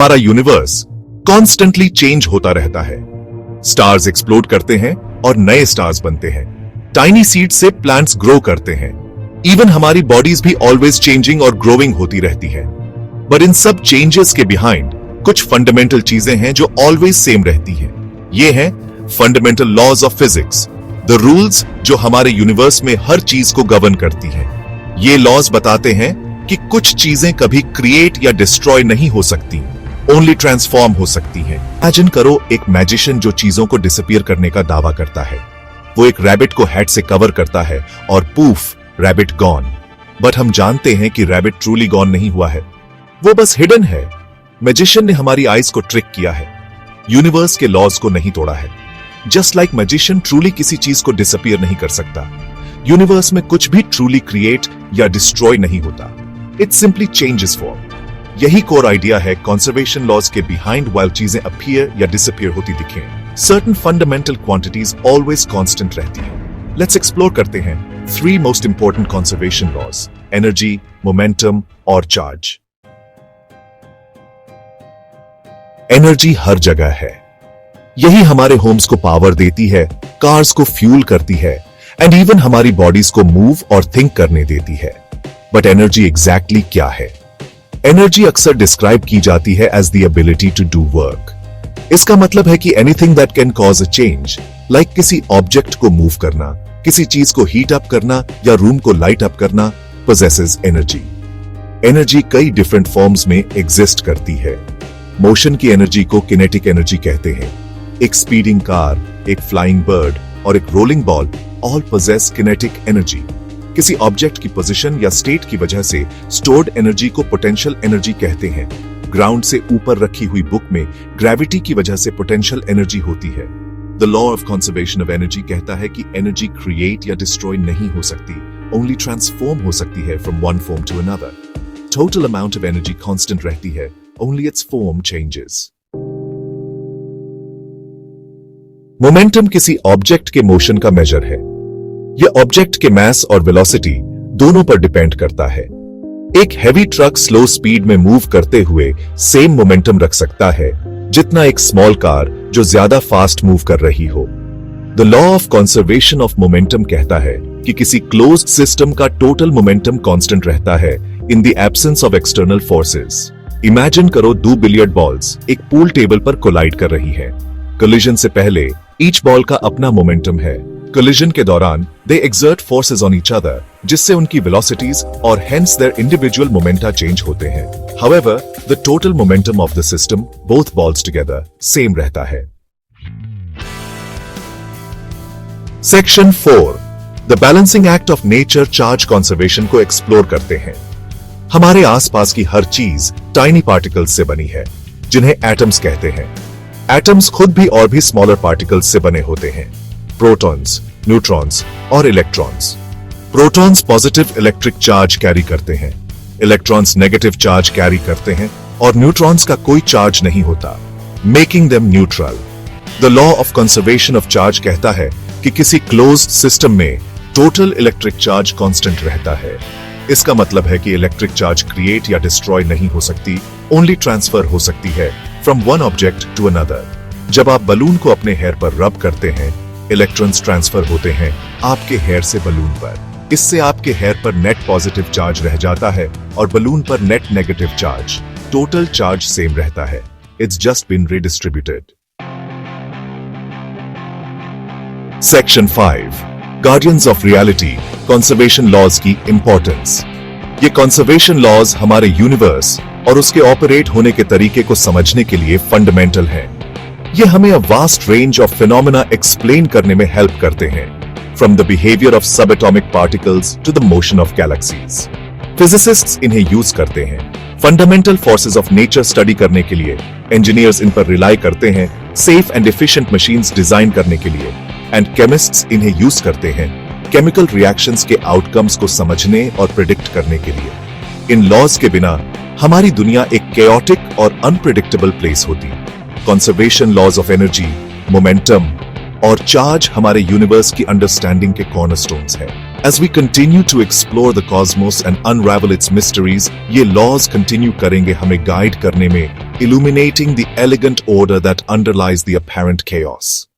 हमारा universe constantly change होता रहता है। स्टार्स एक्सप्लोड करते हैं और नए स्टार्स बनते हैं। टाइनी सीड से प्लांट्स ग्रो करते हैं। इवन हमारी बॉडीज भी ऑलवेज चेंजिंग और ग्रोइंग होती रहती है। बट इन सब चेंजेस के बिहाइंड कुछ फंडामेंटल चीजें हैं जो ऑलवेज सेम रहती हैं। ये हैं fundamental laws of physics, the rules जो हमारे यूनिवर्स में हर चीज को गवर्न करती हैं। ये लॉज बताते हैं कि कुछ चीजें कभी क्रिएट या डिस्ट्रॉय नहीं हो सकती, ओनली ट्रांसफॉर्म हो सकती हैं। इमेजिन करो एक मैजिशियन जो चीजों को डिसअपीयर करने का दावा करता है। वो एक रैबिट को हेड से कवर करता है और पूफ, रैबिट गॉन। बट हम जानते हैं कि रैबिट ट्रूली गॉन नहीं हुआ है, वो बस हिडन है। मैजिशियन ने हमारी आईज को ट्रिक किया है, यूनिवर्स के लॉज को नहीं तोड़ा है। जस्ट लाइक मैजिशियन ट्रूली किसी चीज को डिसअपीयर नहीं कर सकता, यूनिवर्स में कुछ भी ट्रूली क्रिएट या डिस्ट्रॉय नहीं होता। It simply changes form. यही कोर आइडिया है कंजर्वेशन लॉज के बिहाइंड। वाइल चीजें अपीयर या डिसअपीयर होती दिखें, certain fundamental quantities always constant रहती हैं। लेट्स एक्सप्लोर करते हैं 3 most important conservation laws, energy, momentum और चार्ज। एनर्जी हर जगह है। यही हमारे होम्स को पावर देती है, कार्स को फ्यूल करती है एंड इवन हमारी बॉडीज को मूव और थिंक करने देती है। बट एनर्जी एग्जैक्टली क्या है? एनर्जी अक्सर डिस्क्राइब की जाती है as the ability to do work. इसका मतलब है कि anything that can cause a change, like किसी ऑब्जेक्ट को मूव करना, किसी चीज को हीट अप करना या रूम को लाइट अप करना, पोजेसेस एनर्जी। एनर्जी कई डिफरेंट फॉर्म्स में एग्जिस्ट करती है। मोशन की एनर्जी को किनेटिक एनर्जी कहते हैं। एक स्पीडिंग कार, एक फ्लाइंग बर्ड और एक rolling ball all possess kinetic energy. किसी ऑब्जेक्ट की पोजीशन या स्टेट की वजह से स्टोर्ड एनर्जी को पोटेंशियल एनर्जी कहते हैं। ग्राउंड से ऊपर रखी हुई बुक में ग्रेविटी की वजह से पोटेंशियल एनर्जी होती है। The law of conservation of energy कहता है कि एनर्जी क्रिएट या डिस्ट्रॉय नहीं हो सकती, ओनली ट्रांसफॉर्म हो सकती है from one form to another. Total amount of energy constant रहती है, only its form changes. Momentum किसी ऑब्जेक्ट के मोशन का मेजर है। यह ऑब्जेक्ट के मास और वेलोसिटी दोनों पर डिपेंड करता है। एक हैवी ट्रक स्लो स्पीड में मूव करते हुए सेम मोमेंटम रख सकता है जितना एक स्मॉल कार जो ज्यादा फास्ट मूव कर रही हो। The law of conservation of momentum कहता है कि किसी क्लोज्ड सिस्टम का टोटल मोमेंटम कांस्टेंट रहता है in the absence of external forces. Imagine करो 2 बिलियर्ड बॉल्स एक पूल टेबल पर कोलाइड कर रही हैं। कोलिजन से पहले ईच बॉल का अपना मोमेंटम है। कोलिजन के दौरान they exert forces on each other, जिससे उनकी वेलोसिटीज और hence their individual momenta change होते हैं। However, the total momentum of the system, both balls together, same रहता है। Section 4, the balancing act of nature charge conservation को explore करते हैं। हमारे आसपास की हर चीज टाइनी पार्टिकल्स से बनी है, जिन्हें एटम्स कहते हैं। एटम्स खुद भी और भी स्मॉलर पार्टिकल्स से बने होते हैं, प्रोटॉन्स, न्यूट्रॉन्स और electrons. Protons positive electric charge carry करते हैं, इलेक्ट्रॉन्स नेगेटिव चार्ज कैरी करते हैं और न्यूट्रॉन्स का कोई चार्ज नहीं होता, making them neutral. The law of conservation of charge कहता है कि किसी क्लोज्ड सिस्टम में टोटल इलेक्ट्रिक चार्ज कांस्टेंट रहता है। इसका मतलब है कि इलेक्ट्रिक चार्ज क्रिएट या डिस्ट्रॉय नहीं हो सकती, ओनली ट्रांसफर हो सकती है from one object to another. जब आप बलून को अपने हेयर पर रब करते हैं, इलेक्ट्रॉन्स ट्रांसफर होते हैं आपके हेयर से बलून पर। इससे आपके हेयर पर नेट पॉजिटिव चार्ज रह जाता है और बलून पर net negative charge. Total charge same रहता है, it's just been redistributed. Section 5, guardians of reality, conservation laws की इंपॉर्टेंस। ये कंजर्वेशन लॉज हमारे यूनिवर्स और उसके ऑपरेट होने के तरीके को समझने के लिए फंडामेंटल हैं। ये हमें a vast range of phenomena explain करने में हेल्प करते हैं, from the behaviour of sub atomic particles to the motion of galaxies. Physicists इन्हें यूज करते हैं fundamental forces of nature study करने के लिए। इंजीनियर्स इन पर रिलाई करते हैं safe and efficient machines design करने के लिए, एंड केमिस्ट्स इन्हें यूज करते हैं केमिकल रिएक्शंस के आउटकम्स को समझने और प्रिडिक्ट करने के लिए। इन लॉज के बिना हमारी दुनिया एक केओटिक और अनप्रिडिक्टेबल प्लेस होती। Conservation laws of energy, momentum और चार्ज हमारे यूनिवर्स की अंडरस्टैंडिंग के कॉर्नरस्टोन्स हैं। As we continue to explore the cosmos and unravel its mysteries, ये laws continue करेंगे हमें guide करने में, illuminating the elegant order that underlies the apparent chaos.